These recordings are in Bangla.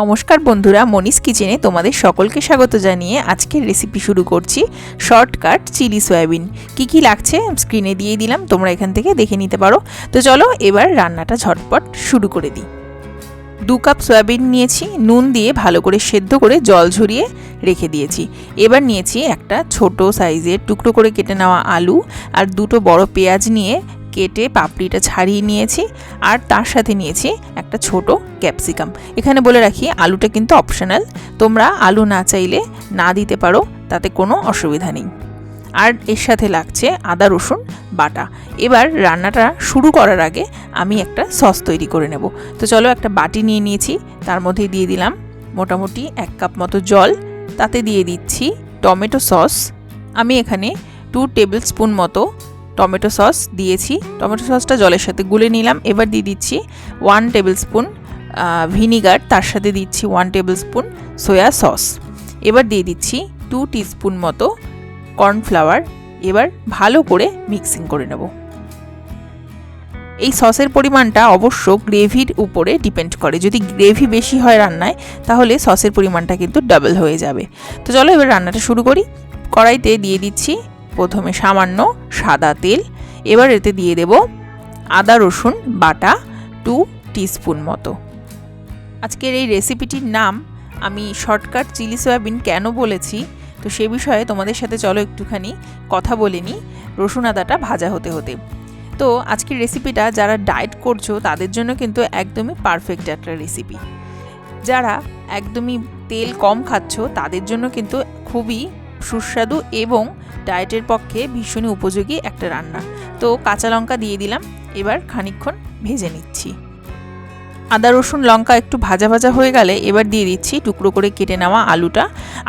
নমস্কার বন্ধুরা, মনিস কিচেনে তোমাদের সকলকে স্বাগত জানিয়ে আজকের রেসিপি শুরু করছি। Shortcut chilli soyabean. কি লাগছে স্ক্রিনে দিয়ে দিলাম, তোমরা এখান থেকে দেখে নিতে পারো। তো চলো এবার রান্নাটা ঝটপট শুরু করে দিই। 2 কাপ সয়াবিন নিয়েছি, নুন দিয়ে ভালো করে সেদ্ধ করে জল ঝরিয়ে রেখে দিয়েছি। এবার নিয়েছি একটা ছোট সাইজের টুকরো করে কেটে নেওয়া আলু আর 2টো বড় পেঁয়াজ নিয়ে কেটে পাপড়িটা ছাড়িয়ে নিয়েছি, আর তার সাথে নিয়েছি একটা ছোট ক্যাপসিকাম। এখানে বলে রাখি আলুটা কিন্তু অপশনাল, তোমরা আলু না চাইলে না দিতে পারো, তাতে কোনো অসুবিধা নেই। আর এর সাথে লাগছে আদা রসুন বাটা। এবার রান্নাটা শুরু করার আগে আমি একটা সস তৈরি করে নেব। তো চলো একটা বাটি নিয়ে নিয়েছি, তার মধ্যে দিয়ে দিলাম মোটামুটি 1 কাপ মতো জল, তাতে দিয়ে দিচ্ছি টমেটো সস। আমি এখানে 2 টেবিল স্পুন মতো টমেটো সস দিয়েছি। টমেটো সসটা জলের সাথে গুলে নিলাম। এবার দিয়ে দিচ্ছি 1 টেবিল স্পুন ভিনিগার, তার সাথে দিচ্ছি 1 টেবিল স্পুন সয়া সস। এবার দিয়ে দিচ্ছি 2 টিস্পুন মতো কর্নফ্লাওয়ার। এবার ভালো করে মিক্সিং করে নেব। এই সসের পরিমাণটা অবশ্য গ্রেভির উপরে ডিপেন্ড করে। যদি গ্রেভি বেশি হয় রান্নায়, তাহলে সসের পরিমাণটা কিন্তু ডাবল হয়ে যাবে। তো চলো এবার রান্নাটা শুরু করি। কড়াইতে দিয়ে দিচ্ছি প্রথমে সামান্য সাদা তেল। এবার এতে দিয়ে দেব আদা রসুন বাটা 2 টিস্পুন মতো। আজকের এই রেসিপিটির নাম আমি শর্টকাট চিলি সয়াবিন কেন বলেছি, তো সে বিষয়ে তোমাদের সাথে চলো একটুখানি কথা বলে নিই রসুন আদাটা ভাজা হতে হতে। তো আজকের রেসিপিটা যারা ডায়েট করছো তাদের জন্য কিন্তু একদমই পারফেক্ট একটা রেসিপি। যারা একদমই তেল কম খাচ্ছ তাদের জন্য কিন্তু খুবই সুস্বাদু এবং ডায়েটের পক্ষে ভীষণই উপযোগী একটা রান্না। তো কাঁচা লঙ্কা দিয়ে দিলাম, এবার খানিকক্ষণ ভেজে নিচ্ছি। আদা রসুন লঙ্কা একটু ভাজা ভাজা হয়ে গেলে এবার দিয়ে দিচ্ছি টুকরো করে কেটে নেওয়া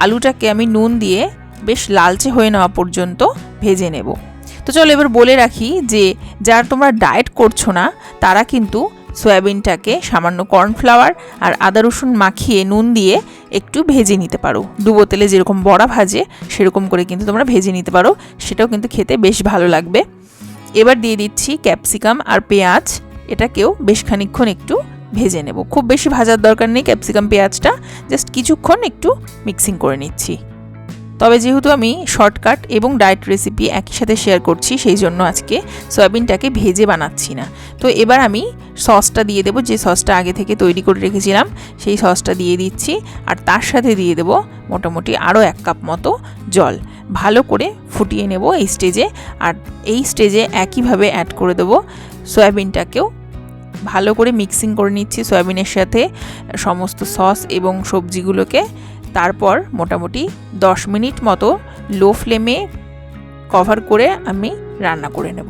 আলুটাকে আমি নুন দিয়ে বেশ লালচে হয়ে নেওয়া পর্যন্ত ভেজে নেব। তো চলো এবার বলে রাখি যে যারা তোমরা ডায়েট করছো না তারা কিন্তু সয়াবিনটাকে সামান্য কর্নফ্লাওয়ার আর আদা রসুন মাখিয়ে নুন দিয়ে একটু ভেজে নিতে পারো। ডুবো তেলে যেরকম বড়া ভাজে সেরকম করে কিন্তু তোমরা ভেজে নিতে পারো, সেটাও কিন্তু খেতে বেশ ভালো লাগবে। এবার দিয়ে দিচ্ছি ক্যাপসিকাম আর পেঁয়াজ, এটাকেও বেশ খানিকক্ষণ একটু ভেজে নেব। খুব বেশি ভাজার দরকার নেই ক্যাপসিকাম পেঁয়াজটা, জাস্ট কিছুক্ষণ একটু মিক্সিং করে নিচ্ছি। তবে যেহেতু আমি শর্টকাট এবং ডায়েট রেসিপি একই সাথে শেয়ার করছি, সেই জন্য আজকে সয়াবিনটাকে ভেজে বানাচ্ছি না। তো এবার আমি সসটা দিয়ে দেবো, যে সসটা আগে থেকে তৈরি করে রেখেছিলাম সেই সসটা দিয়ে দিচ্ছি, আর তার সাথে দিয়ে দেবো মোটামুটি আরও 1 কাপ মতো জল। ভালো করে ফুটিয়ে নেব এই স্টেজে। আর এই স্টেজে একইভাবে অ্যাড করে দেবো সয়াবিনটাকেও। ভালো করে মিক্সিং করে নিচ্ছি সয়াবিনের সাথে সমস্ত সস এবং সবজিগুলোকে। তারপর মোটামুটি 10 মিনিট মতো লো ফ্লেমে কভার করে আমি রান্না করে নেব।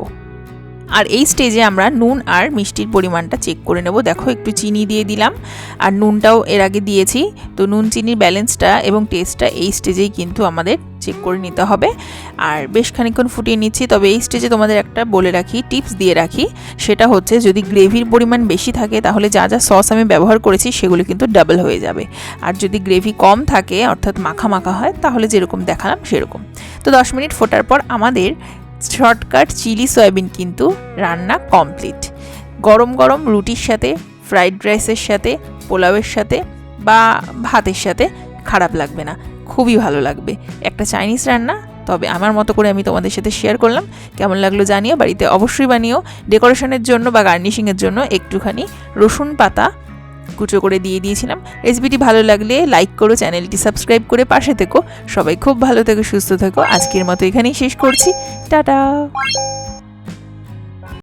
আর এই স্টেজে আমরা নুন আর মিষ্টির পরিমাণটা চেক করে নেব। দেখো একটু চিনি দিয়ে দিলাম, আর নুনটাও এর আগে দিয়েছি। তো নুন চিনির ব্যালেন্সটা এবং টেস্টটা এই স্টেজেই কিন্তু আমাদের চেক করে নিতে হবে। আর বেশ খানিকক্ষণ ফুটিয়ে নিচ্ছি। তবে এই স্টেজে তোমাদের একটা বলে রাখি, টিপস দিয়ে রাখি, সেটা হচ্ছে যদি গ্রেভির পরিমাণ বেশি থাকে তাহলে যা যা সস আমি ব্যবহার করেছি সেগুলো কিন্তু ডাবল হয়ে যাবে। আর যদি গ্রেভি কম থাকে অর্থাৎ মাখা মাখা হয় তাহলে যেরকম দেখালাম সেরকম। তো 10 মিনিট ফোটার পর আমাদের শর্টকাট চিলি সয়াবিন কিন্তু রান্না কমপ্লিট। গরম গরম রুটির সাথে, ফ্রাইড রাইসের সাথে, পোলাওয়ের সাথে বা ভাতের সাথে খারাপ লাগবে না, খুবই ভালো লাগবে। একটা চাইনিজ রান্না, তবে আমার মতো করে আমি তোমাদের সাথে শেয়ার করলাম। কেমন লাগলো জানিও, বাড়িতে অবশ্যই বানিও। ডেকোরেশনের জন্য বা গার্নিশিংয়ের জন্য একটুখানি রসুন পাতা কুচো করে দিয়ে দিয়েছিলাম। রেসিপিটি ভালো লাগলে লাইক করো, চ্যানেলটি সাবস্ক্রাইব করে পাশে থেকো। সবাই খুব ভালো থেকো, সুস্থ থেকো। আজকের মতো এখানেই শেষ করছি, টাটা।